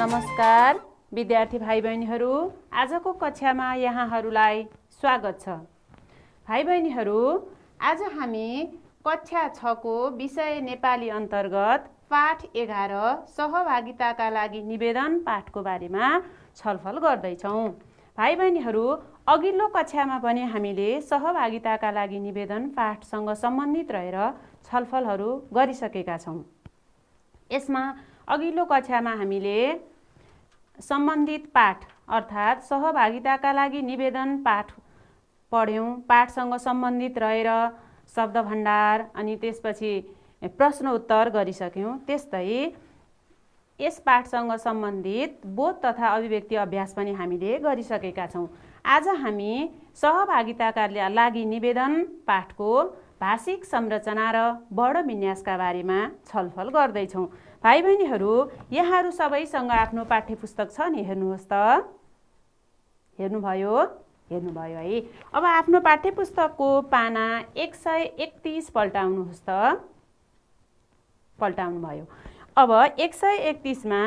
नमस्कार विद्यार्थी भाइ बहिनीहरू, आजको कक्षामा यहाँहरूलाई स्वागत छ। भाइ बहिनीहरू, आज हामी कक्षा 6 को विषय नेपाली अन्तर्गत पाठ 11 सहभागिताका लागि निवेदन पाठको बारेमा छलफल गर्दैछौँ। भाइ बहिनीहरू, अघिल्लो कक्षामा पनि हामीले सहभागिताका लागि निवेदन पाठसँग सम्बन्धित रहेर छलफलहरू गरिसकेका छौँ। यसमा अघिल्लो कक्षामा हामीले सम्बन्धित पाठ अर्थात् सहभागिताका लागि निवेदन पाठ पढ्यौँ। पाठसँग सम्बन्धित रहेर शब्द भण्डार अनि त्यसपछि प्रश्न उत्तर गरिसक्यौँ। त्यस्तै यस पाठसँग सम्बन्धित बोध तथा अभिव्यक्ति अभ्यास पनि हामीले गरिसकेका छौँ। आज हामी सहभागिताका लागि निवेदन पाठको भाषिक संरचना र वर्ण विन्यासका बारेमा छलफल गर्दैछौँ। भाइ बहिनीहरू, यहाँहरू सबैसँग आफ्नो पाठ्यपुस्तक छ नि? हेर्नुहोस् त, हेर्नुभयो है। अब आफ्नो पाठ्यपुस्तकको पाना 131 पल्टाउनुहोस् त। पल्टाउनु भयो। अब 131 मा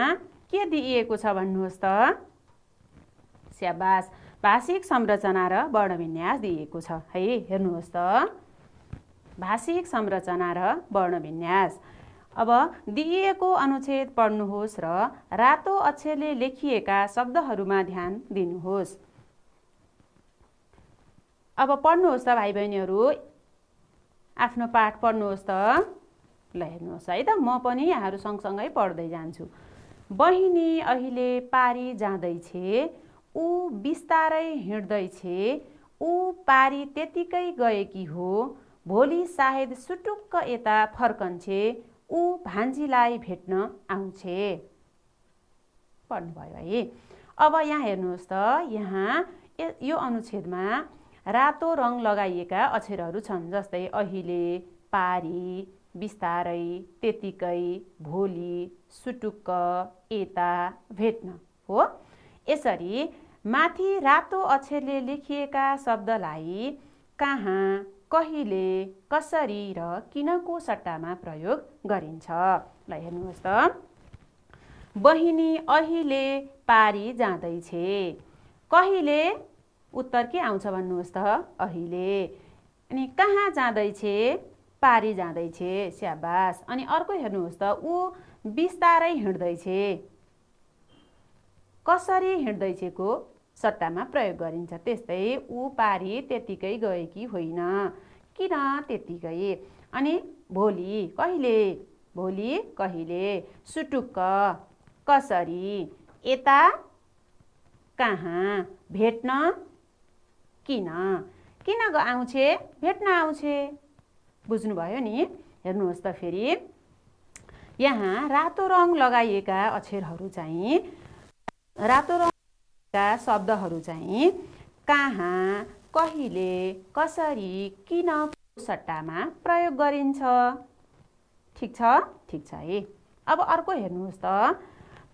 के दिइएको छ भन्नुहोस् त? स्याबास, भाषिक संरचना र वर्ण विन्यास दिएको छ है। हेर्नुहोस् त, भाषिक संरचना र वर्ण विन्यास। अब दिइएको अनुच्छेद पढ्नुहोस् र रातो अक्षरले लेखिएका शब्दहरूमा ध्यान दिनुहोस्। अब पढ्नुहोस् त भाइ बहिनीहरू, आफ्नो पाठ पढ्नुहोस् त। ल हेर्नुहोस् है त, म पनि यहाँहरू सँगसँगै पढ्दै जान्छु। बहिनी अहिले पारी जाँदैछे, ऊ बिस्तारै हिँड्दैछे, ऊ पारी त्यतिकै गएकी हो, भोलि सायद सुटुक्क यता फर्कन्छे, ऊ भान्जीलाई भेट्न आउँछे। पढ्नुभयो है। अब यहाँ हेर्नुहोस् त, यहाँ यो अनुच्छेदमा रातो रङ लगाइएका अक्षरहरू छन्, जस्तै अहिले, पारी, बिस्तारै, त्यतिकै, भोलि, सुटुक्क, यता, भेट्न हो। यसरी माथि रातो अक्षरले लेखिएका शब्दलाई कहाँ, कहिले, कसरी र किनको सट्टामा प्रयोग गरिन्छ। ल हेर्नुहोस् त, बहिनी अहिले पारी जाँदैछे, कहिले उत्तर के आउँछ भन्नुहोस् त? अहिले। अनि कहाँ जाँदैछे? पारी जाँदैछे। स्याबास। अनि अर्को हेर्नुहोस् त, ऊ बिस्तारै हिँड्दैछे, कसरी हिँड्दैछेको सट्टामा प्रयोग गरिन्छ। त्यस्तै ऊ पारी त्यतिकै गएकी होइन, किन त्यतिकै। अनि भोलि, कहिले, भोलि कहिले, सुटुक्क, कसरी, यता, कहाँ, भेट्न, किन, किन आउँछे, भेट्न आउँछे। बुझ्नुभयो नि? हेर्नुहोस् त फेरि, यहाँ रातो रङ लगाइएका अक्षरहरू चाहिँ, रातो रङका शब्दहरू चाहिँ कहाँ, कहिले, कसरी, किन सट्टामा प्रयोग गरिन्छ। ठिक छ? ठिक छ है। अब अर्को हेर्नुहोस् त,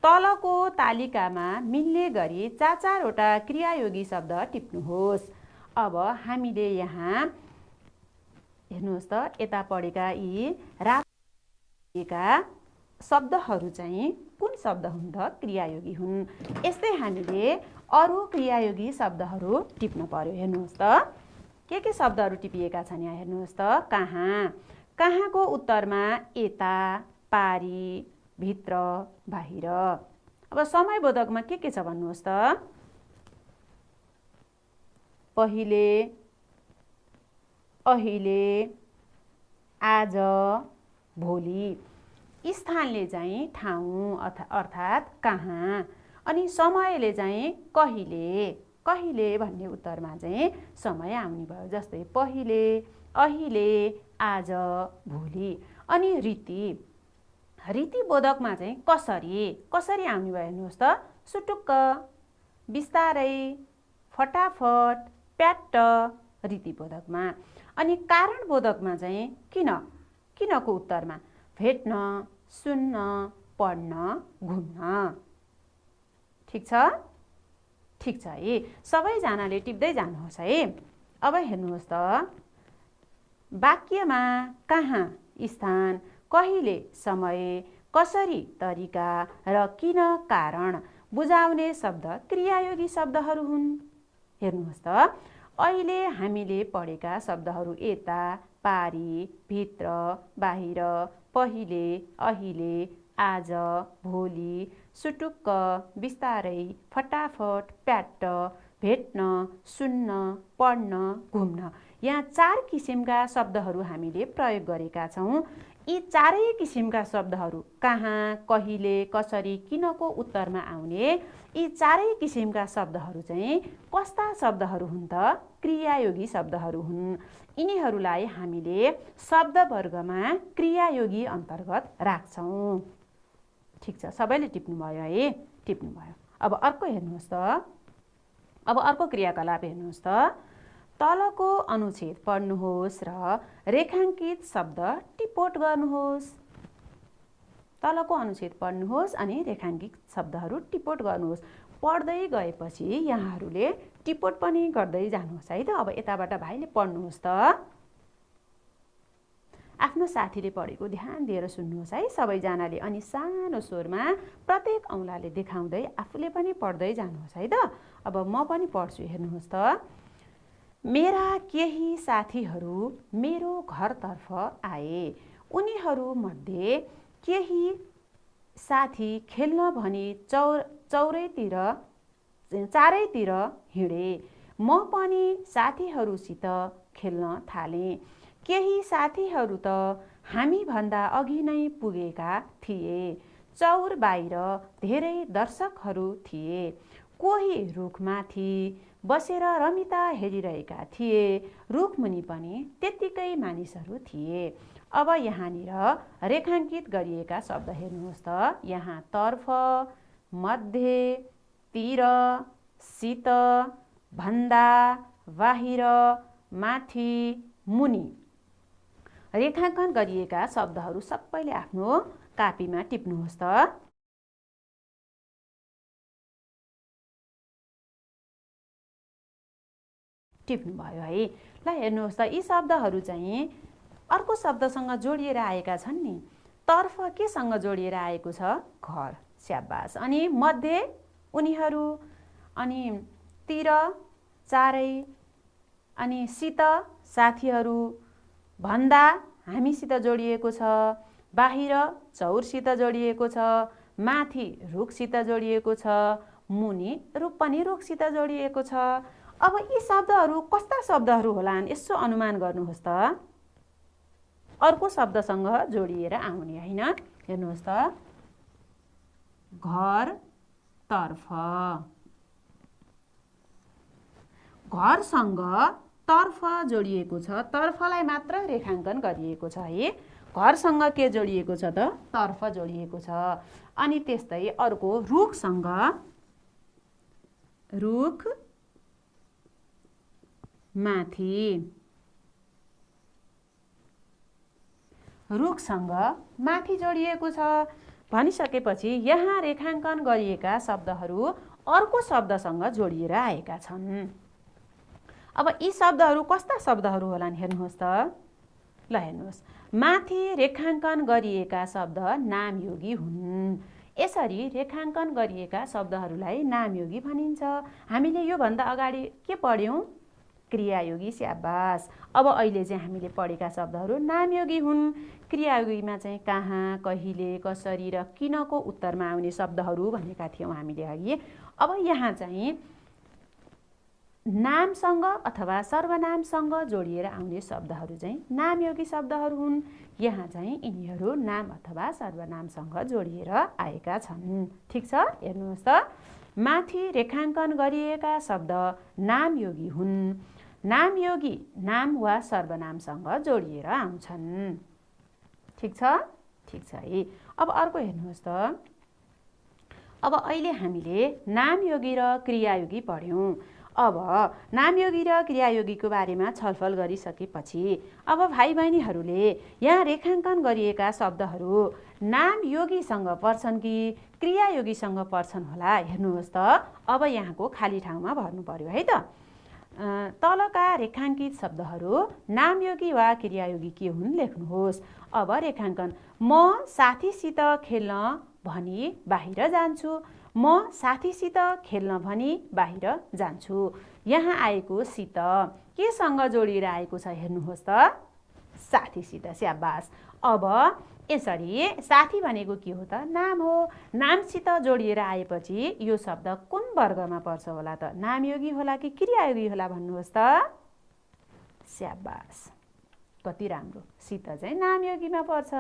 तलको तालिकामा मिल्ने गरी 4-4वटा क्रियायोगी शब्द टिप्नुहोस्। अब हामीले यहाँ हेर्नुहोस् त, यता पढेका यी राका शब्दहरू चाहिँ कुन शब्द हुन् त? क्रियायोगी हुन्। यस्तै हामीले अरू क्रियायोगी शब्दहरू टिप्न पर्यो। हेर्नुहोस् त, के शब्दहरू टिपिएका छन् यहाँ हेर्नुहोस् त। कहाँ, कहाँको उत्तरमा यता, पारी, भित्र, बाहिर। अब समयबोधकमा के छ भन्नुहोस् त? पहिले, अहिले, आज, भोलि। स्थानले चाहिँ ठाउँ अर्थात् कहाँ, अनि समयले चाहिँ कहिले, कहिले भन्ने उत्तरमा चाहिँ समय आउने भयो। जस्तै पहिले, अहिले, आज, भोलि। अनि रीति, रीतिबोधकमा चाहिँ कसरी, कसरी आउने भयो हेर्नुहोस् त। सुटुक्क, बिस्तारै, फटाफट, प्याट्ट, रीतिबोधकमा। अनि कारणबोधकमा चाहिँ किन, किनको उत्तरमा भेट्न, सुन्न, पढ्न, घुम्न। ठिक छ? ठिक छ है। सबैजनाले टिप्दै जानुहोस् है। अब हेर्नुहोस् त, वाक्यमा कहाँ स्थान, कहिले समय, कसरी, तरिका र किन, कारण बुझाउने शब्द क्रियायोगी शब्दहरू हुन्। हेर्नुहोस् त, अहिले हामीले पढेका शब्दहरू यता, पारी, भित्र, बाहिर, पहिले, अहिले, आज, भोलि, सुटुक्क, बिस्तारै, फटाफट, प्याट्ट, भेट्न, सुन्न, पढ्न, घुम्न, यहाँ 4 किसिमका शब्दहरू हामीले प्रयोग गरेका छौँ। यी 4 किसिमका शब्दहरू कहाँ, कहिले, कसरी, किनको उत्तरमा आउने यी 4 किसिमका शब्दहरू चाहिँ कस्ता शब्दहरू हुन् त? क्रियायोगी शब्दहरू हुन्। यिनीहरूलाई हामीले शब्दवर्गमा क्रियायोगी अन्तर्गत राख्छौँ। ठिक छ, सबैले टिप्नुभयो है? टिप्नुभयो। अब अर्को हेर्नुहोस् त, अब अर्को क्रियाकलाप हेर्नुहोस् त। तलको अनुच्छेद पढ्नुहोस् र रेखाङ्कित शब्द टिपोट गर्नुहोस्। तलको अनुच्छेद पढ्नुहोस् अनि रेखाङ्कित शब्दहरू टिपोट गर्नुहोस्। पढ्दै गएपछि यहाँहरूले टिपोट पनि गर्दै जानुहोस् है त। अब यताबाट भाइले पढ्नुहोस् त। आफ्नो साथीले पढेको ध्यान दिएर सुन्नुहोस् है सबैजनाले। अनि सानो स्वरमा प्रत्येक औँलाले देखाउँदै आफूले पनि पढ्दै जानुहोस् है त। अब म पनि पढ्छु, हेर्नुहोस् त। मेरा केही साथीहरू मेरो घरतर्फ आए। उनीहरूमध्ये केही साथी खेल्न भनी चारैतिर हिँडे। म पनि साथीहरूसित खेल्न थालेँ। केही साथीहरू त हामीभन्दा अघि नै पुगेका थिए। चौर बाहिर धेरै दर्शकहरू थिए। कोही रुखमाथि बसेर रमिता हेरिरहेका थिए। रुखमुनि पनि त्यत्तिकै मानिसहरू थिए। अब यहाँनिर रेखाङ्कित गरिएका शब्द हेर्नुहोस् त। यहाँ तर्फ, मध्ये, तिर, सित, भन्दा, बाहिर, माथि, मुनि रेखाङ्कन गरिएका शब्दहरू सबैले आफ्नो कापीमा टिप्नुहोस् त। टिप्नुभयो है? ल हेर्नुहोस् त, यी शब्दहरू चाहिँ अर्को शब्दसँग जोडिएर आएका छन् नि। तर्फ केसँग जोडिएर आएको छ? घर, स्याबास। अनि मध्ये उनीहरू, अनि तिर चारै, अनि सित साथीहरू, भन्दा हामीसित जोडिएको छ, बाहिर चौरसित जोडिएको छ, माथि रुखसित जोडिएको छ, मुनि पनि रुखसित जोडिएको छ। अब यी शब्दहरू कस्ता शब्दहरू होलान् यसो अनुमान गर्नुहोस् त। अर्को शब्दसँग जोडिएर आउने होइन। हेर्नुहोस् त, घर, तर्फ। घरसँग तर्फ जोडिएको छ। तर्फलाई मात्र रेखाङ्कन गरिएको छ है। घरसँग के जोडिएको छ त? तर्फ जोडिएको छ। अनि त्यस्तै अर्को रुखसँग, रुख माथि, रुखसँग माथि जोडिएको छ भनिसकेपछि यहाँ रेखाङ्कन गरिएका शब्दहरू अर्को शब्दसँग जोडिएर आएका छन्। अब यी शब्दहरू कस्ता शब्दहरू होलान् हेर्नुहोस् त। ल हेर्नुहोस्, माथि रेखाङ्कन गरिएका शब्द नामयोगी हुन्। यसरी रेखाङ्कन गरिएका शब्दहरूलाई नामयोगी भनिन्छ। हामीले योभन्दा अगाडि के पढ्यौँ? क्रियायोगी, स्याबास। अब अहिले चाहिँ हामीले पढेका शब्दहरू नामयोगी हुन्। क्रियायोगीमा चाहिँ कहाँ, कहिले, कसरी र किनको उत्तरमा आउने शब्दहरू भनेका थियौँ हामीले अघि। अब यहाँ चाहिँ नामसँग अथवा सर्वनामसँग जोडिएर आउने शब्दहरू चाहिँ नामयोगी शब्दहरू हुन्। यहाँ चाहिँ यिनीहरू नाम अथवा सर्वनामसँग जोडिएर आएका छन्। ठिक छ, हेर्नुहोस् त। माथि रेखाङ्कन गरिएका शब्द नामयोगी हुन्। नामयोगी नाम वा सर्वनामसँग जोडिएर आउँछन्। ठिक छ? ठिक छ है। अब अर्को हेर्नुहोस् त। अब अहिले हामीले नामयोगी र क्रियायोगी पढ्यौँ। अब नामयोगी र क्रियायोगीको बारेमा छलफल गरिसकेपछि अब भाइ बहिनीहरूले यहाँ रेखाङ्कन गरिएका शब्दहरू नामयोगीसँग पर्छन् कि क्रियायोगीसँग पर्छन् होला हेर्नुहोस् त। अब यहाँको खाली ठाउँमा भर्नु पर्यो है त। तलका रेखाङ्कित शब्दहरू नामयोगी वा क्रियायोगी के हुन् लेख्नुहोस्। अब रेखाङ्कन। म साथीसित खेल्न भनी बाहिर जान्छु। म साथीसित खेल्न भनी बाहिर जान्छु। यहाँ आएको सित केसँग जोडिएर आएको छ हेर्नुहोस् त, साथीसित। स्याबास। अब यसरी साथी भनेको के हो त? नाम हो। नामसित जोडिएर आएपछि यो शब्द कुन वर्गमा पर्छ होला त? नामयोगी होला कि क्रियायोगी होला भन्नुहोस् त? स्याबास, कति राम्रो। सित चाहिँ नामयोगीमा पर्छ।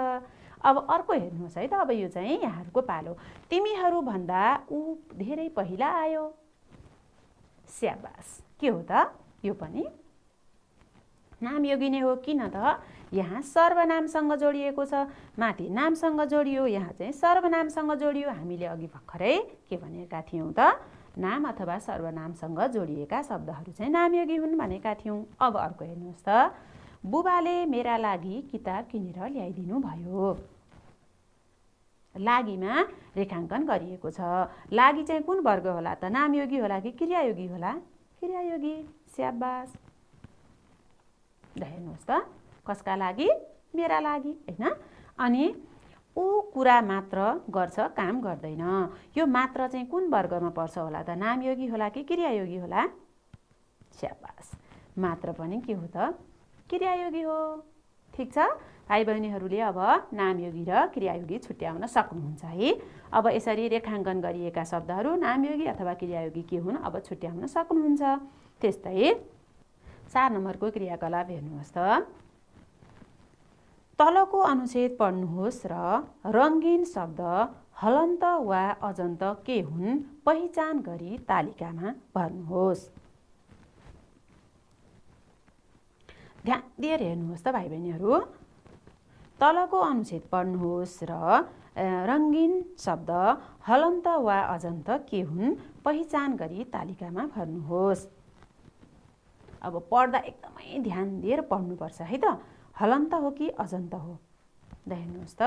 अब अर्को हेर्नुहोस् है त। अब यो चाहिँ यहाँहरूको पालो। तिमीहरू भन्दा ऊ धेरै पहिला आयो। स्याबास, के हो त? यो पनि नामयोगी नै हो। किन त? यहाँ सर्वनामसँग जोडिएको छ। माथि नामसँग जोडियो, यहाँ चाहिँ सर्वनामसँग जोडियो। हामीले अघि भर्खरै के भनेका थियौँ त? नाम अथवा सर्वनामसँग जोडिएका शब्दहरू चाहिँ नामयोगी हुन् भनेका थियौँ। अब अर्को हेर्नुहोस् त। बुबाले मेरा लागि किताब किनेर ल्याइदिनु भयो। लागिमा रेखाङ्कन गरिएको छ। लागि चाहिँ कुन वर्ग होला त? नामयोगी होला कि क्रियायोगी होला? क्रियायोगी। स्याबास। हेर्नुहोस् त, कसका लागि? मेरा लागि, होइन? अनि ऊ कुरा मात्र गर्छ, काम गर्दैन। यो मात्र चाहिँ कुन वर्गमा पर्छ होला त? नामयोगी होला कि क्रियायोगी होला? स्याबास, मात्र पनि के हो त? क्रियायोगी हो। ठिक छ। भाइ बहिनीहरूले अब नामयोगी र क्रियायोगी छुट्याउन सक्नुहुन्छ है। अब यसरी रेखाङ्कन गरिएका शब्दहरू नामयोगी अथवा क्रियायोगी के हुन् अब छुट्याउन सक्नुहुन्छ। त्यस्तै 4 नम्बरको क्रियाकलाप हेर्नुहोस् त। तलको अनुच्छेद पढ्नुहोस् र रङ्गीन शब्द हलन्त वा अजन्त के हुन् पहिचान गरी तालिकामा भर्नुहोस्। ध्यान दिएर हेर्नुहोस् त भाइ बहिनीहरू। तलको अनुच्छेद पढ्नुहोस् र रङ्गीन शब्द हलन्त वा अजन्त के हुन् पहिचान गरी तालिकामा भर्नुहोस्। अब पढ्दा एकदमै ध्यान दिएर पढ्नुपर्छ है त। हलन्त हो कि अजन्त हो? हेर्नुहोस् त।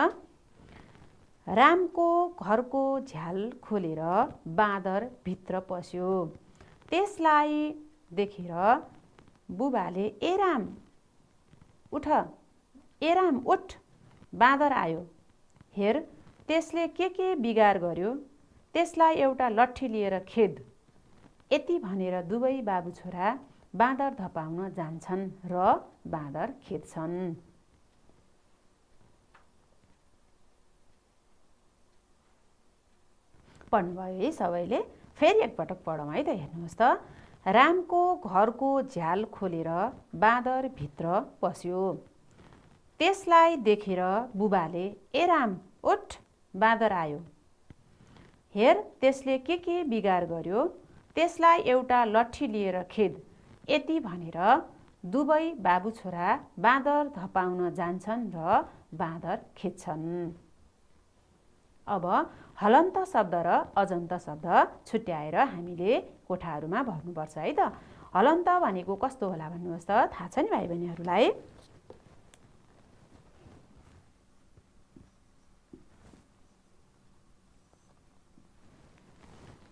रामको घरको झ्याल खोलेर बाँदर भित्र पस्यो। त्यसलाई देखेर बुबाले ए राम उठ, ए राम उठ, बाँदर आयो। हेर त्यसले के बिगार गर्यो, त्यसलाई एउटा लट्ठी लिएर खेद। यति भनेर दुवै बाबु छोरा बाँदर धपाउन जान्छन् र बाँदर खेद्छन्। पढ्नुभयो है सबैले? फेरि एकपटक पढौँ है त। हेर्नुहोस् त। रामको घरको झ्याल खोलेर बाँदर भित्र पस्यो। त्यसलाई देखेर बुबाले ए राम उठ, बाँदर आयो। हेर त्यसले के बिगार गर्यो, त्यसलाई एउटा लट्ठी लिएर खेद। यति भनेर दुवै बाबु छोरा बाँदर धपाउन जान्छन् र बाँदर खेद्छन्। अब हलन्त शब्द र अजन्त शब्द छुट्याएर हामीले कोठाहरूमा भर्नुपर्छ है त। हलन्त भनेको कस्तो होला भन्नुहोस् त? थाहा छ नि भाइ बहिनीहरूलाई?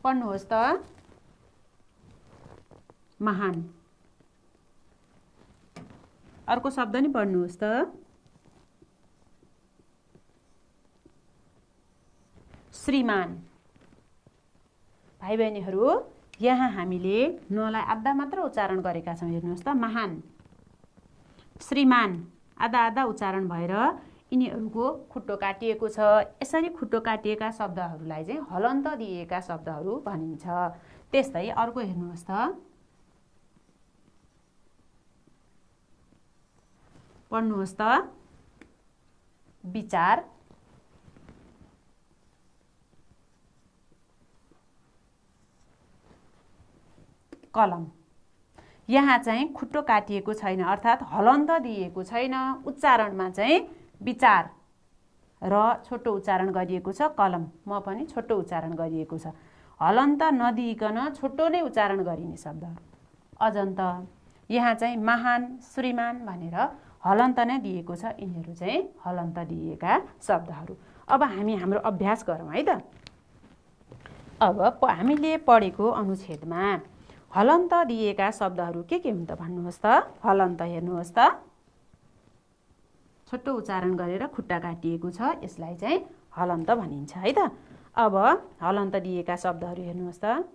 पढ्नुहोस् त। महान। अर्को शब्द नि पढ्नुहोस् त। श्रीमान। भाइ बहिनीहरू यहाँ हामीले नलाई आधा मात्र उच्चारण गरेका छौँ। हेर्नुहोस् त। महान, श्रीमान आधा आधा उच्चारण भएर यिनीहरूको खुट्टो काटिएको छ। यसरी खुट्टो काटिएका शब्दहरूलाई चाहिँ हलन्त दिएका शब्दहरू भनिन्छ। त्यस्तै अर्को हेर्नुहोस् त। पढ्नुहोस् त। विचार। कलम। यहाँ चाहिँ खुट्टो काटिएको छैन, अर्थात् हलन्त दिएको छैन। उच्चारणमा चाहिँ विचार र छोटो उच्चारण गरिएको छ। कलम म पनि छोटो उच्चारण गरिएको छ। हलन्त नदिइकन छोटो नै उच्चारण गरिने शब्दहरू। अजन्त। यहाँ चाहिँ महान, श्रीमान भनेर हलन्त नै दिएको छ। यिनीहरू चाहिँ हलन्त दिएका शब्दहरू। अब हामी हाम्रो अभ्यास गरौँ है त। अब हामीले पढेको अनुच्छेदमा हलन्त दिएका शब्दहरू के हुन् त भन्नुहोस् त। हलन्त हेर्नुहोस् त, छोटो उच्चारण गरेर खुट्टा काटिएको छ, यसलाई चाहिँ हलन्त भनिन्छ है त। अब हलन्त दिएका शब्दहरू हेर्नुहोस् त।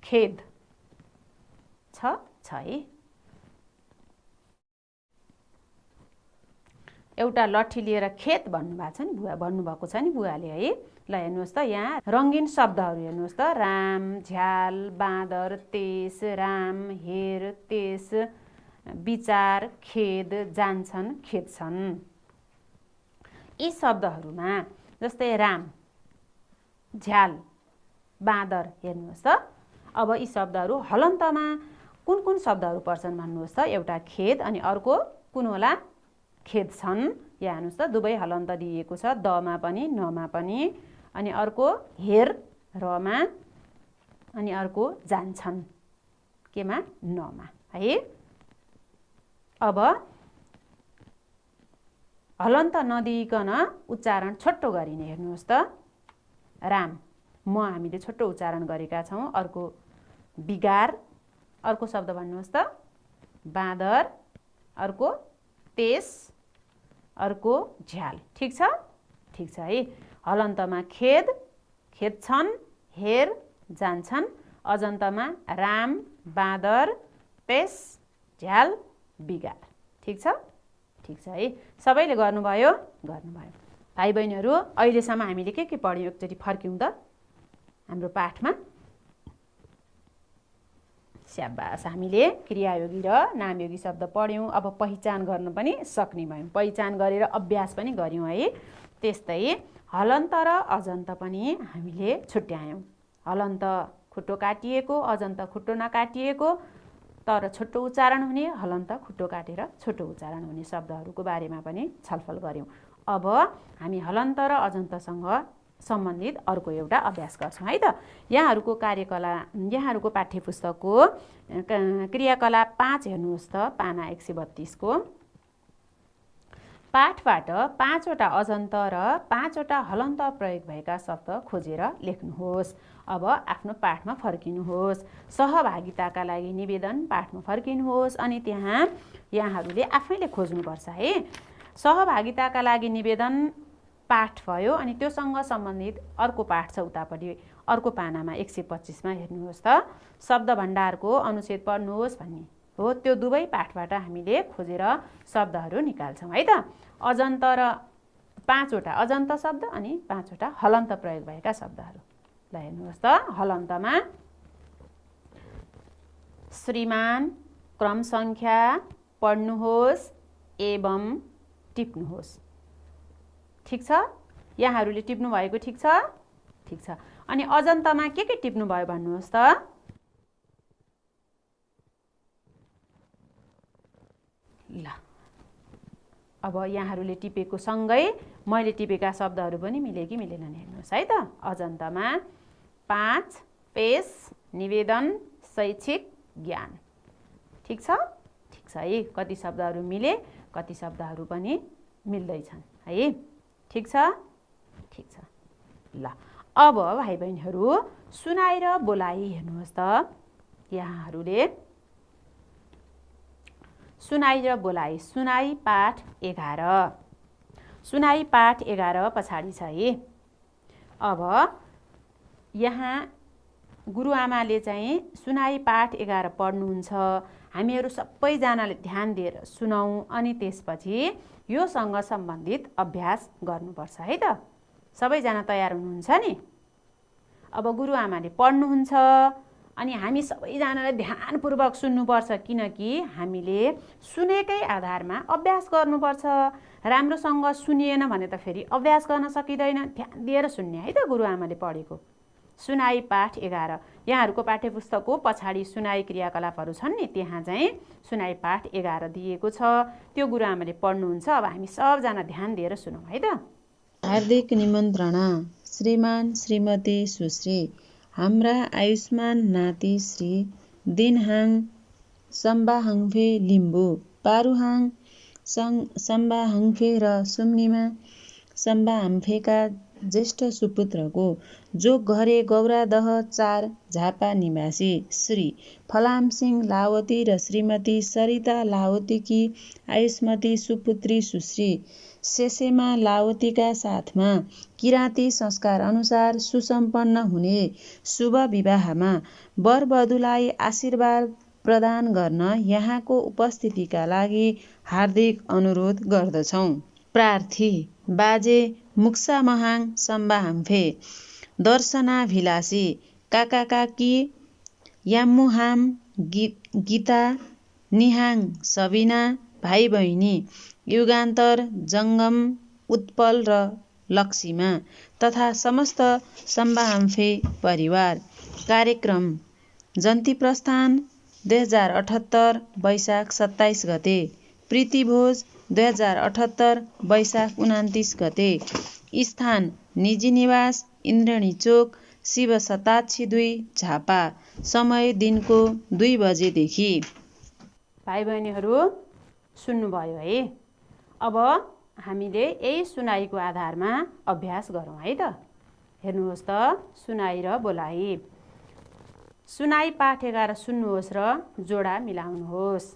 खेद छ है। एउटा लट्ठी लिएर खेत भन्नुभएको छ नि, बुवा भन्नुभएको छ नि बुवाले है। ल हेर्नुहोस् त, यहाँ रङ्गीन शब्दहरू हेर्नुहोस् त। राम, झ्याल, बाँदर, तेस, राम, हेर, तेस, विचार, खेद, जान्छन्, खेद्छन्। यी शब्दहरूमा जस्तै राम, झ्याल, बाँदर हेर्नुहोस् त। अब यी शब्दहरू हलन्तमा कुन कुन शब्दहरू पर्छन् भन्नुहोस् त। एउटा खेद अनि अर्को कुन होला? खेद्छन्। यहाँ हेर्नुहोस् त, दुवै हलन्त दिएको छ, दमा पनि नमा पनि। अनि अर्को हेर रमा, अनि अर्को जान्छन् केमा? नमा है। अब हलन्त नदिइकन उच्चारण छोटो गरिने हेर्नुहोस् त। राम, म हामीले छोटो उच्चारण गरेका छौँ। अर्को बिगार, अर्को शब्द भन्नुहोस् त। बाँदर, अर्को तेस, अर्को झ्याल। ठिक छ? ठिक छ है। हलन्तमा खेद, खेद्छन्, हेर, जान्छन्। अजन्तमा राम, बाँदर, तेस, झ्याल, बिगार। ठिक छ? ठिक छ है। सबैले गर्नुभयो? गर्नुभयो। भाइ बहिनीहरू, अहिलेसम्म हामीले के पढ्यौँ एकचोटि फर्क्यौँ त हाम्रो पाठमा। स्याबास, हामीले क्रियायोगी र नामयोगी शब्द पढ्यौँ। अब पहिचान गर्न पनि सक्ने भयौँ, पहिचान गरेर अभ्यास पनि गऱ्यौँ है। त्यस्तै हलन्त र अजन्त पनि हामीले छुट्यायौँ। हलन्त खुट्टो काटिएको, अजन्त खुट्टो नकाटिएको तर छोटो उच्चारण हुने, हलन्त खुट्टो काटेर छोटो उच्चारण हुने शब्दहरूको बारेमा पनि छलफल गऱ्यौँ। अब हामी हलन्त र अजन्तसँग सम्बन्धित अर्को एउटा अभ्यास गर्छौँ है त। यहाँहरूको कार्यकला, यहाँहरूको पाठ्यपुस्तकको क्रियाकला 5 हेर्नुहोस् त, पाना 132 को। पाठबाट 5 वटा अजन्त र 5 वटा हलन्त प्रयोग भएका शब्द खोजेर लेख्नुहोस्। अब आफ्नो पाठमा फर्किनुहोस्। सहभागिताका लागि निवेदन पाठमा फर्किनुहोस् अनि त्यहाँ यहाँहरूले आफैले खोज्नुपर्छ है। सहभागिताका लागि निवेदन पाठ भयो अनि त्योसँग सम्बन्धित अर्को पाठ छ उतापट्टि अर्को पानामा 125 मा हेर्नुहोस् त। शब्द भण्डारको अनुच्छेद पढ्नुहोस् भन्ने हो। त्यो दुवै पाठबाट हामीले खोजेर शब्दहरू निकाल्छौँ है त। अजन्त र 5 वटा अजन्त शब्द अनि 5 वटा हलन्त प्रयोग भएका शब्दहरू। ल हेर्नुहोस् त। हलन्तमा श्रीमान, क्रम सङ्ख्या पढ्नुहोस् एवं टिप्नुहोस्। ठिक छ? यहाँहरूले टिप्नु भएको ठिक छ? ठिक छ। अनि अजन्तमा के टिप्नु भयो भन्नुहोस् त। ल अब यहाँहरूले टिपेको सँगै मैले टिपेका शब्दहरू पनि मिले कि मिलेनन् हेर्नुहोस् है त। अजन्तमा 5 पेश, निवेदन, शैक्षिक, ज्ञान। ठिक छ? ठिक छ है। कति शब्दहरू मिले, कति शब्दहरू पनि मिल्दैछन् है। ठिक छ? ठिक छ। ल अब भाइ बहिनीहरू, सुनाइ र बोलाइ हेर्नुहोस् त। यहाँहरूले सुनाइ र बोलाइ, सुनाइ पाठ 11, सुनाइ पाठ 11 पछाडि छ है। अब यहाँ गुरुआमाले चाहिँ सुनाइ पाठ 11 पढ्नुहुन्छ। हामीहरू सबैजनाले ध्यान दिएर सुनौँ अनि त्यसपछि योसँग सम्बन्धित अभ्यास गर्नुपर्छ है त। सबैजना तयार हुनुहुन्छ नि? अब गुरुआमाले पढ्नुहुन्छ अनि हामी सबैजनाले ध्यानपूर्वक सुन्नुपर्छ, किनकि हामीले सुनेकै आधारमा अभ्यास गर्नुपर्छ। राम्रोसँग सुनिएन भने त फेरि अभ्यास गर्न सकिँदैन। ध्यान दिएर सुन्ने है त गुरुआमाले पढेको। सुनाइ पाठ 11 यहाँहरूको पाठ्यपुस्तकको पछाडि सुनाइ क्रियाकलापहरू छन् नि, त्यहाँ चाहिँ सुनाइ पाठ 11 दिएको छ। त्यो गुरुआमाले पढ्नुहुन्छ। अब हामी सबजना ध्यान दिएर सुनौँ है त। हार्दिक निमन्त्रणा। श्रीमान, श्रीमती, सुश्री, हाम्रा आयुष्मान नाति श्री दिनहाङ सम्बाहाङफे लिम्बू, पारुहाङ सम्बाहाङफे र सुम्निमा सम्बाहाम्फेका ज्येष्ठ सुपुत्रको जोग घरे गौरादह 4 झापा निवासी श्री फलामसिंह लावती र श्रीमती सरिता लावतीकी आयुष्मती सुपुत्री सुश्री शेषेमा लावतीका साथमा किराँती संस्कार अनुसार सुसम्पन्न हुने शुभ विवाहमा वरवधुलाई आशीर्वाद प्रदान गर्न यहाँको उपस्थितिका लागि हार्दिक अनुरोध गर्दछौँ। प्रार्थी बाजे मुक्सा महाङ सम्बाहाम्फे दर्शनाभिलाषी काका काकी याम्मुहाम गीता निहाङ सबिना भाइ बहिनी युगान्तर जङ्गम उत्पल र लक्ष्मीमा तथा समस्त सम्बाहाम्फे परिवार। कार्यक्रम जन्ती प्रस्थान 2078 वैशाख 27 गते, प्रीतिभोज 2078 वैशाख 29 गते। स्थान निजी निवास इन्द्रणी चोक शिव शताक्षी 2 झापा। समय दिनको 2 बजेदेखि। भाइ बहिनीहरू सुन्नुभयो है। अब हामीले यही सुनाइको आधारमा अभ्यास गरौँ है त। हेर्नुहोस् त सुनाइ र बोलाइ। सुनाइ पाठ 11 सुन्नुहोस् र जोडा मिलाउनुहोस्।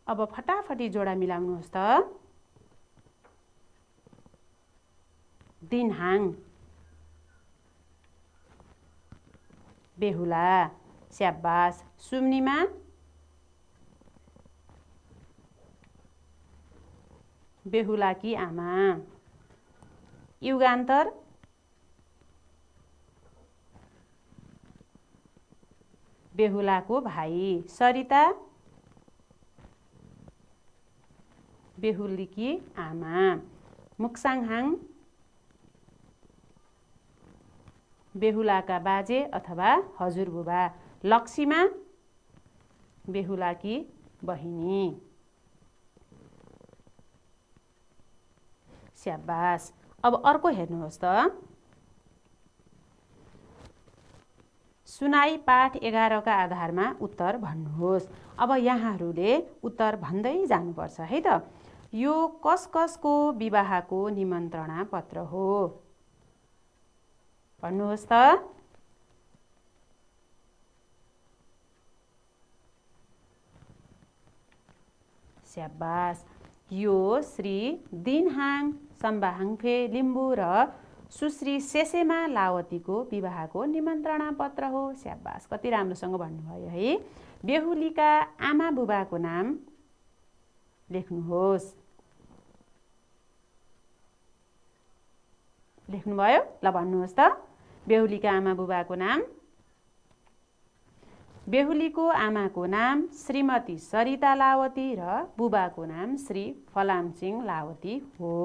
अब फटाफटी जोडा मिलाउनुहोस् त। दिनहाङ बेहुला स्याबास। सुम्निमा बेहुलाकी आमा। युगान्तर बेहुलाको भाइ। सरिता बेहुलीकी आमा। मुक्साङहाङ बेहुलाका बाजे अथवा हजुरबुबा। लक्ष्मीमा बेहुलाकी बहिनी। स्याबास। अब अर्को हेर्नुहोस् त। सुनाइ पाठ 11 का आधारमा उत्तर भन्नुहोस्। अब यहाँहरूले उत्तर भन्दै जानुपर्छ है त। यो कस कसको विवाहको निमन्त्रणा पत्र हो भन्नुहोस् त। स्याबास। यो श्री दिनहाङ सम्बाहाङफे लिम्बू र सुश्री शेषेमा लावतीको विवाहको निमन्त्रणा पत्र हो। स्याबास। कति राम्रोसँग भन्नुभयो है। बेहुलीका आमा बुबाको नाम लेख्नुहोस्। लेख्नुभयो? ल भन्नुहोस् त। बेहुलीका आमा बुबाको नाम। बेहुलीको आमाको नाम श्रीमती सरिता लावती र बुबाको नाम श्री फलामसिंह लावती हो।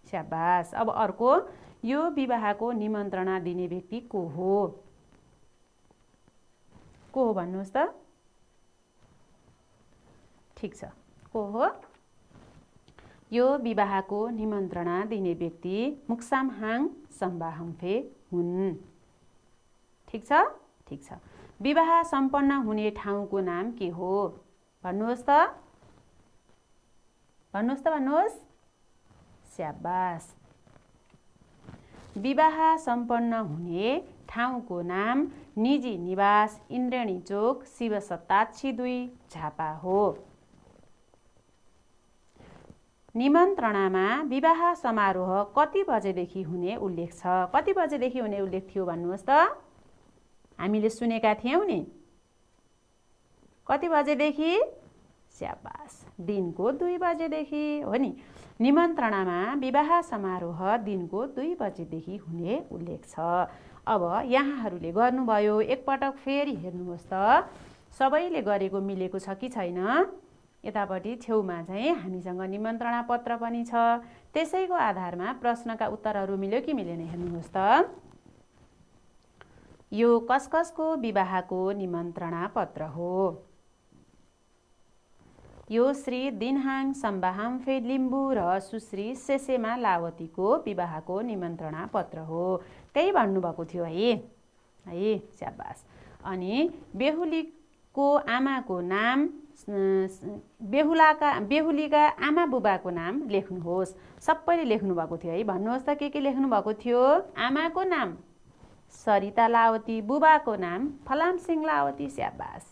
स्याबास। अब अर्को, यो विवाहको निमन्त्रणा दिने व्यक्ति को हो? को हो भन्नुहोस् त। ठिक छ। को हो? यो विवाहको निमन्त्रणा दिने व्यक्ति मुक्सामहाङ सम्बाहाम्फे हुन्। ठिक छ? ठिक छ। विवाह सम्पन्न हुने ठाउँको नाम के हो भन्नुहोस् त। भन्नुहोस् त। भन्नुहोस्। स्याबास। विवाह सम्पन्न हुने ठाउँको नाम निजी निवास इन्द्रणी चोक शिव शताक्षी 2 झापा हो। निमन्त्रणामा विवाह समारोह कति बजेदेखि हुने उल्लेख छ? कति बजेदेखि हुने उल्लेख थियो भन्नुहोस् त। हामीले सुनेका थियौँ नि। कति बजेदेखि? स्याबास। दिनको 2 बजेदेखि हो नि। निमन्त्रणामा विवाह समारोह दिनको 2 बजेदेखि हुने उल्लेख छ। अब यहाँहरूले गर्नुभयो, एकपटक फेरि हेर्नुहोस् त। सबैले गरेको मिलेको छ कि छैन? यतापट्टि छेउमा चाहिँ हामीसँग निमन्त्रणा पत्र पनि छ। त्यसैको आधारमा प्रश्नका उत्तरहरू मिल्यो कि मिलेन हेर्नुहोस् त। यो कस कसको विवाहको निमन्त्रणा पत्र हो? यो श्री दिनहाङ सम्बाहाम्फे लिम्बू र सुश्री शेषेमा लावतीको विवाहको निमन्त्रणा पत्र हो। त्यही भन्नुभएको थियो है। है। स्याबास। अनि बेहुलीको आमाको नाम बेहुलीका आमा बुबाको नाम लेख्नुहोस्। सबैले लेख्नुभएको थियो है, भन्नुहोस् त के लेख्नुभएको थियो? आमाको नाम सरिता लावती, बुबाको नाम फलामसिंह लावती। स्याबास।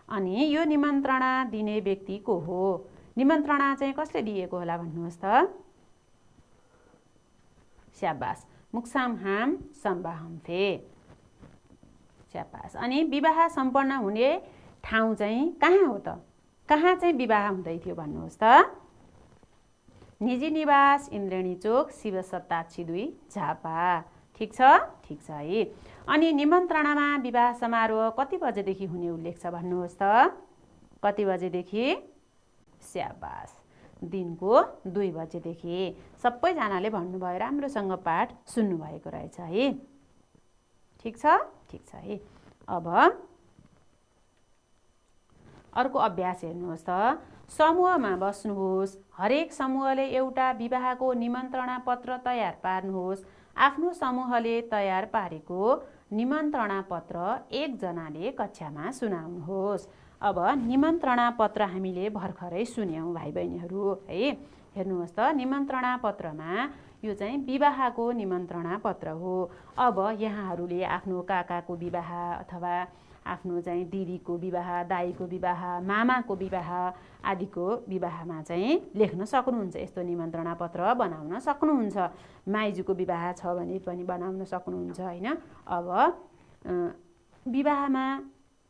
अनि यो निमन्त्रणा दिने व्यक्ति को हो? निमन्त्रणा चाहिँ कसले दिएको होला भन्नुहोस् त? स्याबास, मुक्सामहाम सम्बाहम्फे। स्याबास। अनि विवाह सम्पन्न हुने ठाउँ चाहिँ कहाँ हो त? कहाँ चाहिँ विवाह हुँदै थियो भन्नुहोस् त? निजी निवास, इन्द्रेणी चोक, शिवसत्ता 2 झापा। ठिक छ? ठिक छ है। अनि निमन्त्रणामा विवाह समारोह कति बजेदेखि हुने उल्लेख छ भन्नुहोस् त? कति बजेदेखि? स्याबास, दिनको 2 बजेदेखि। सबैजनाले भन्नुभयो, राम्रोसँग पाठ सुन्नुभएको रहेछ है। ठिक छ? ठिक छ है। अब अर्को अभ्यास हेर्नुहोस् त। समूहमा बस्नुहोस्। हरेक समूहले एउटा विवाहको निमन्त्रणा पत्र तयार पार्नुहोस्। आफ्नो समूहले तयार पारेको निमन्त्रणा पत्र एकजनाले कक्षामा सुनाउनुहोस्। अब निमन्त्रणा पत्र हामीले भर्खरै सुन्यौँ भाइ बहिनीहरू है। हेर्नुहोस् त, निमन्त्रणा पत्रमा यो चाहिँ विवाहको निमन्त्रणा पत्र हो। अब यहाँहरूले आफ्नो काकाको विवाह अथवा आफ्नो चाहिँ दिदीको विवाह, दाईको विवाह, मामाको विवाह आदिको विवाहमा चाहिँ लेख्न सक्नुहुन्छ। यस्तो निमन्त्रणा पत्र बनाउन सक्नुहुन्छ। माइजूको विवाह छ भने पनि बनाउन सक्नुहुन्छ होइन। अब विवाहमा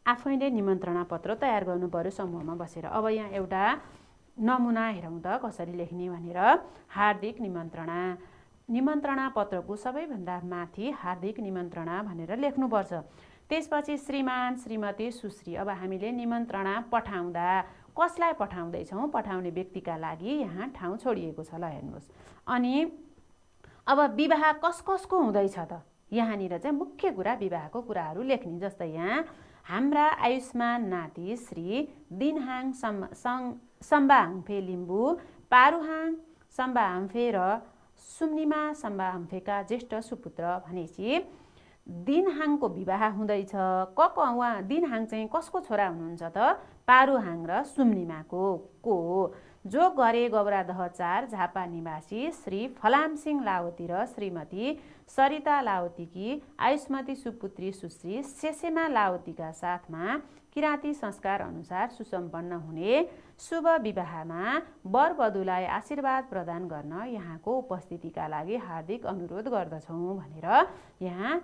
आफैले निमन्त्रणा पत्र तयार गर्नु पर्यो समूहमा बसेर। अब यहाँ एउटा नमुना हेरौँ त कसरी लेख्ने भनेर। हार्दिक निमन्त्रणा। निमन्त्रणा पत्रको सबैभन्दा माथि हार्दिक निमन्त्रणा भनेर लेख्नुपर्छ। त्यसपछि श्रीमान, श्रीमती, सुश्री। अब हामीले निमन्त्रणा पठाउँदा कसलाई पठाउँदैछौँ? पठाउने व्यक्तिका लागि यहाँ ठाउँ छोडिएको छ ल, हेर्नुहोस्। अनि अब विवाह कसको हुँदैछ त? यहाँनिर चाहिँ मुख्य कुरा विवाहको कुराहरू लेख्ने। जस्तै यहाँ हाम्रा आयुष्मान नाति श्री दिनहाङ सम्बाहाङफे लिम्बू, पारुहाङ सम्बाहाङफे र सुम्निमा सम्बाहाङफेका ज्येष्ठ सुपुत्र भनेपछि दिनहाङको विवाह हुँदैछ। उहाँ दिनहाङ चाहिँ कसको छोरा हुनुहुन्छ त? पारुहाङ र सुम्निमाको को हो? जो गरे गौरादह 4 झापा निवासी श्री फलामसिंह लावती र श्रीमती सरिता लावतीकी आयुष्मती सुपुत्री सुश्री सेसेमा लावतीका साथमा किराँती संस्कार अनुसार सुसम्पन्न हुने शुभ विवाहमा वरवधुलाई आशीर्वाद प्रदान गर्न यहाँको उपस्थितिका लागि हार्दिक अनुरोध गर्दछौँ भनेर यहाँ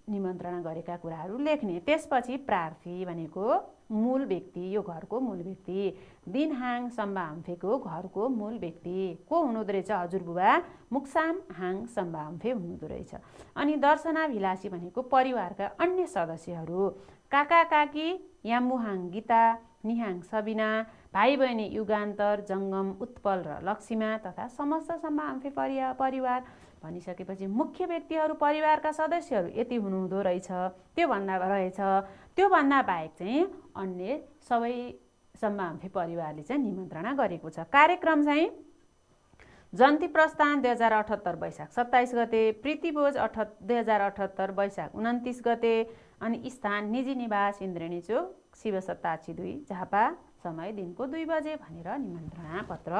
निमन्त्रणा गरेका कुराहरू लेख्ने। त्यसपछि प्रार्थी भनेको मूल व्यक्ति, यो घरको मूल व्यक्ति। दिनहाङ सम्बाहाम्फेको घरको मूल व्यक्ति को हुनुहुँदो रहेछ? हजुरबुबा मुक्सामहाङ सम्बाहाम्फे हुनुहुँदो रहेछ। अनि दर्शनाभिलाषी भनेको परिवारका अन्य सदस्यहरू। काका काकी याम्बुहाङ गीता, निहाङ सबिना, भाइ बहिनी युगान्तर, जङ्गम, उत्पल र लक्ष्मीमा तथा समस्त सम्बाहाम्फे परिवार भनिसकेपछि मुख्य व्यक्तिहरू, परिवारका सदस्यहरू यति हुनुहुँदो रहेछ। त्योभन्दा बाहेक चाहिँ अन्य सबै सम्बाहाम्फे परिवारले चाहिँ निमन्त्रणा गरेको छ। कार्यक्रम चाहिँ जन्ती प्रस्थान 2078 वैशाख 27 गते, प्रीतिभोज 2078 वैशाख 29 गते, अनि स्थान निजी निवास इन्द्रेणी चोक, शिवसत्ता 2 झापा, समय दिनको 2 बजे भनेर निमन्त्रणा पत्र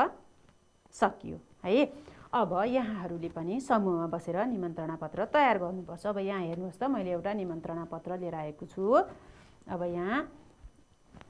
सकियो है। अब यहाँहरूले पनि समूहमा बसेर निमन्त्रणा पत्र तयार गर्नुपर्छ। अब यहाँ हेर्नुहोस् त, मैले एउटा निमन्त्रणा पत्र लिएर आएको छु। अब यहाँ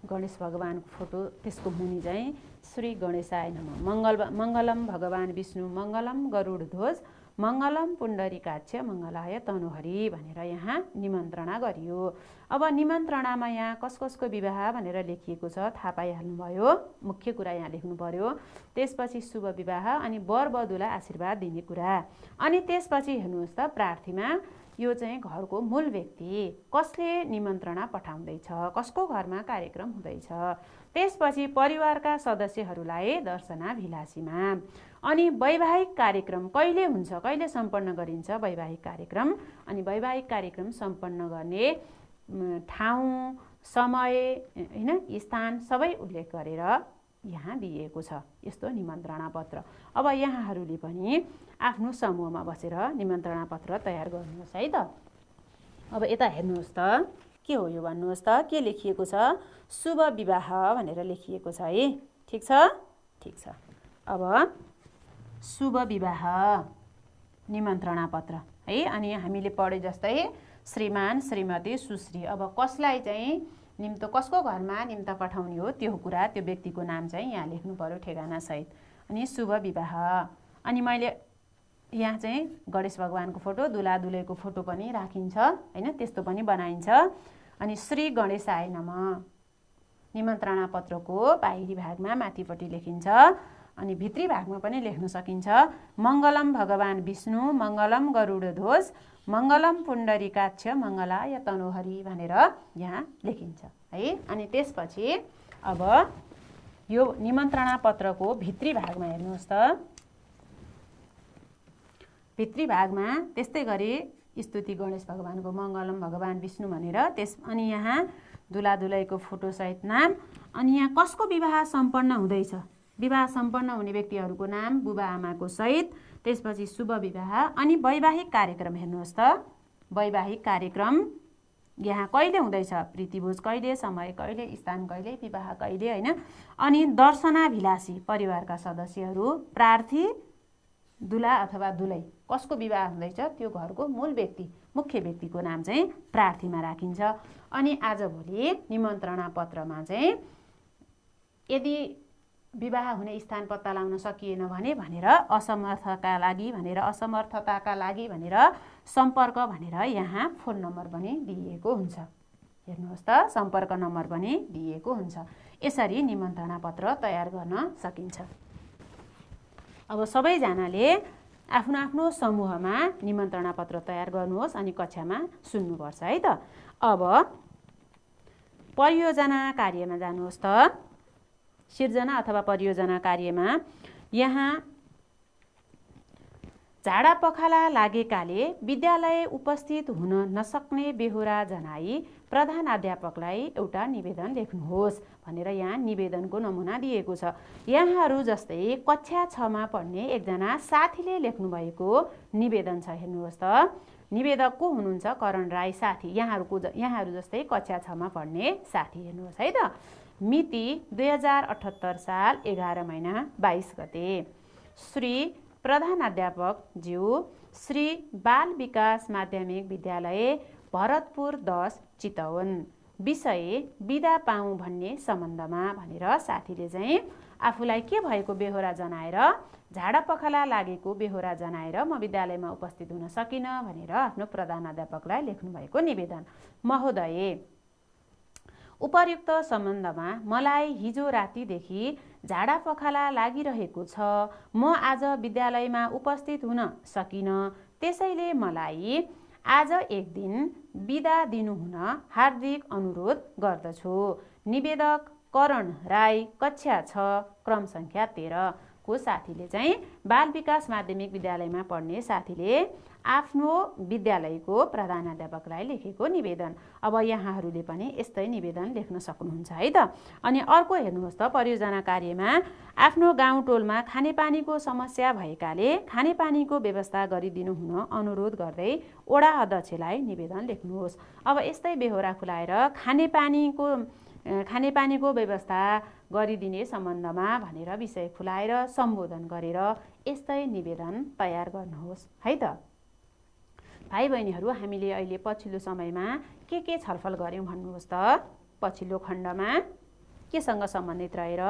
गणेश भगवानको फोटो, त्यसको मुनि चाहिँ श्री गणेशाय नमः, मङ्गलम भगवान विष्णु, मङ्गलम गरुड ध्वज, मङ्गलम पुण्डरीकाक्ष, मङ्गलाय तनुहरि भनेर यहाँ निमन्त्रणा गरियो। अब निमन्त्रणामा यहाँ कसको विवाह भनेर लेखिएको छ थाहा पाइहाल्नुभयो। मुख्य कुरा यहाँ लेख्नु पर्यो। त्यसपछि शुभ विवाह अनि वरवधुलाई आशीर्वाद दिने कुरा। अनि त्यसपछि हेर्नुहोस् त, प्रार्थीमा यो चाहिँ घरको मूल व्यक्ति, कसले निमन्त्रणा पठाउँदैछ, कसको घरमा कार्यक्रम हुँदैछ। त्यसपछि परिवारका सदस्यहरूलाई दर्शनाभिलाषीमा। अनि वैवाहिक कार्यक्रम कहिले हुन्छ, कहिले सम्पन्न गरिन्छ वैवाहिक कार्यक्रम, अनि वैवाहिक कार्यक्रम सम्पन्न गर्ने ठाउँ, समय होइन, स्थान सबै उल्लेख गरेर यहाँ दिएको छ यस्तो निमन्त्रणा पत्र। अब यहाँहरूले पनि आफ्नो समूहमा बसेर निमन्त्रणा पत्र तयार गर्नुहोस् है त। अब यता हेर्नुहोस् त, के हो यो भन्नुहोस् त? के लेखिएको छ? शुभ विवाह भनेर लेखिएको छ है। ठिक छ? ठिक छ। अब शुभ विवाह निमन्त्रणा पत्र है। अनि हामीले पढे जस्तै श्रीमान श्रीमती सुश्री। अब कसलाई चाहिँ निम्तो कसको घरमा निम्ता पठाउने हो त्यो कुरा, त्यो व्यक्तिको नाम चाहिँ यहाँ लेख्नु पर्यो ठेगानासहित। अनि शुभ विवाह। अनि मैले यहाँ चाहिँ गणेश भगवानको फोटो, दुला दुलैको फोटो पनि राखिन्छ हैन, त्यस्तो पनि बनाइन्छ। अनि श्री गणेशाय नमः निमन्त्रणा पत्रको बाहिरी भागमा माथिपट्टि लेखिन्छ। अनि भित्री भागमा पनि लेख्न सकिन्छ मङ्गलम भगवान विष्णु मङ्गलम गरुडध्वज मङ्गलम पुण्डरीकाक्ष मङ्गलाय तनोहरि भनेर यहाँ लेखिन्छ है। अनि त्यसपछि अब यो निमन्त्रणा पत्रको भित्री भागमा हेर्नुहोस् त। भित्री भागमा त्यस्तै गरी स्तुति गणेश भगवानको मङ्गलम भगवान विष्णु भनेर अनि यहाँ दुला दुलैको फोटोसहित नाम। अनि यहाँ कसको विवाह सम्पन्न हुँदैछ, विवाह सम्पन्न हुने व्यक्तिहरूको नाम बुबा आमाको सहित। त्यसपछि शुभ विवाह। अनि वैवाहिक कार्यक्रम हेर्नुहोस् त। वैवाहिक कार्यक्रम यहाँ कहिले हुँदैछ, प्रीतिभोज कहिले, समय कहिले, स्थान कहिले, विवाह कहिले हैन। अनि दर्शनाभिलाषी परिवारका सदस्यहरू, प्रार्थी दुला अथवा दुलै कसको विवाह हुँदैछ त्यो घरको मूल व्यक्ति, मुख्य व्यक्तिको नाम चाहिँ प्रार्थीमा राखिन्छ। अनि आजभोलि निमन्त्रणा पत्रमा चाहिँ यदि विवाह हुने स्थान पत्ता लगाउन सकिएन भने भनेर असमर्थका लागि भनेर, असमर्थताका लागि भनेर सम्पर्क भनेर यहाँ फोन नम्बर पनि दिइएको हुन्छ। हेर्नुहोस् त, सम्पर्क नम्बर पनि दिइएको हुन्छ। यसरी निमन्त्रणा पत्र तयार गर्न सकिन्छ। अब सबैजनाले आफ्नो आफ्नो समूहमा निमन्त्रणा पत्र तयार गर्नुहोस् अनि कक्षामा सुन्नुपर्छ है त। अब परियोजना कार्यमा जानुहोस् त। सिर्जना अथवा परियोजना कार्यमा यहाँ झाडा पखाला लागेकाले विद्यालय उपस्थित हुन नसक्ने बेहोरा जनाई प्रधानाध्यापकलाई एउटा निवेदन लेख्नुहोस् भनेर यहाँ निवेदनको नमुना दिएको छ। यहाँहरू जस्तै कक्षा 6 मा पढ्ने एकजना साथीले लेख्नुभएको निवेदन छ। हेर्नुहोस् त, निवेदक को हुनुहुन्छ? करण राई साथी। यहाँहरू जस्तै कक्षा 6 मा पढ्ने साथी। हेर्नुहोस् है त। मिति 2078 साल 11 महिना 22 गते। श्री प्रधानाध्यापक ज्यू, श्री बाल विकास माध्यमिक विद्यालय भरतपुर 10 चितवन। विषय बिदा पाऊँ भन्ने सम्बन्धमा भनेर साथीले चाहिँ आफूलाई के भएको बेहोरा जनाएर, झाडा पखाला लागेको बेहोरा जनाएर म विद्यालयमा उपस्थित हुन सकिन भनेर आफ्नो प्रधानाध्यापकलाई लेख्नुभएको निवेदन। महोदय, उपर्युक्त सम्बन्धमा मलाई हिजो रातिदेखि झाडा पखाला लागिरहेको छ। म आज विद्यालयमा उपस्थित हुन सकिन। त्यसैले मलाई आज एक दिन बिदा दिनुहुन हार्दिक अनुरोध गर्दछु। निवेदक करण राई, कक्षा 6, क्रम सङ्ख्या 13 को साथीले चाहिँ बाल विकास माध्यमिक विद्यालयमा पढ्ने साथीले आफ्नो विद्यालयको प्रधानाध्यापकलाई लेखेको निवेदन। अब यहाँहरूले पनि यस्तै निवेदन लेख्न सक्नुहुन्छ है त। अनि अर्को हेर्नुहोस् त, परियोजना कार्यमा आफ्नो गाउँ टोलमा खानेपानीको समस्या भएकाले खानेपानीको व्यवस्था गरिदिनु हुन अनुरोध गर्दै वडा अध्यक्षलाई निवेदन लेख्नुहोस्। अब यस्तै बेहोरा खुलाएर खानेपानीको व्यवस्था गरिदिने सम्बन्धमा भनेर विषय खुलाएर सम्बोधन गरेर यस्तै निवेदन तयार गर्नुहोस् है त। भाइ बहिनीहरू, हामीले अहिले पछिल्लो समयमा के छलफल गऱ्यौँ भन्नुहोस् त। पछिल्लो खण्डमा केसँग सम्बन्धित रहेर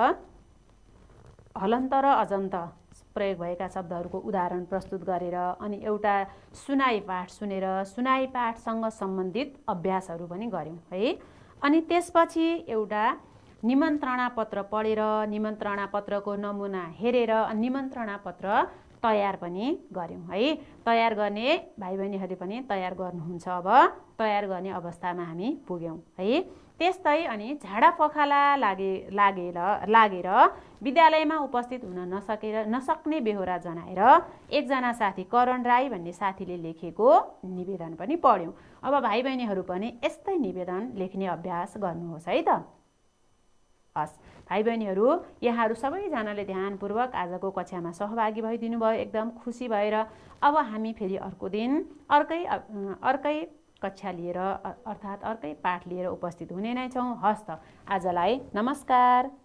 हलन्त र अजन्त प्रयोग भएका शब्दहरूको उदाहरण प्रस्तुत गरेर अनि एउटा सुनाइ पाठ सुनेर सुनाइ पाठसँग सम्बन्धित अभ्यासहरू पनि गऱ्यौँ है। अनि त्यसपछि एउटा निमन्त्रणा पत्र पढेर निमन्त्रणा पत्रको नमुना हेरेर निमन्त्रणा पत्र तयार पनि गऱ्यौँ है। तयार गर्ने भाइ बहिनीहरूले पनि तयार गर्नुहुन्छ। अब तयार गर्ने अवस्थामा हामी पुग्यौँ है। त्यस्तै अनि झाडा पखाला लागेर विद्यालयमा उपस्थित हुन नसक्ने बेहोरा जनाएर एकजना साथी करण राई भन्ने साथीले लेखेको निवेदन पनि पढ्यौँ। अब भाइ बहिनीहरू पनि यस्तै निवेदन लेख्ने अभ्यास गर्नुहोस् है त। हस् भाइ बहिनीहरू, यहाँहरू सबैजनाले ध्यानपूर्वक आजको कक्षामा सहभागी भइदिनु भयो। एकदम खुसी भएर अब हामी फेरि अर्को दिन अर्कै कक्षा लिएर अर्थात् अर्कै पाठ लिएर उपस्थित हुने नै छौँ। हस् त आजलाई नमस्कार।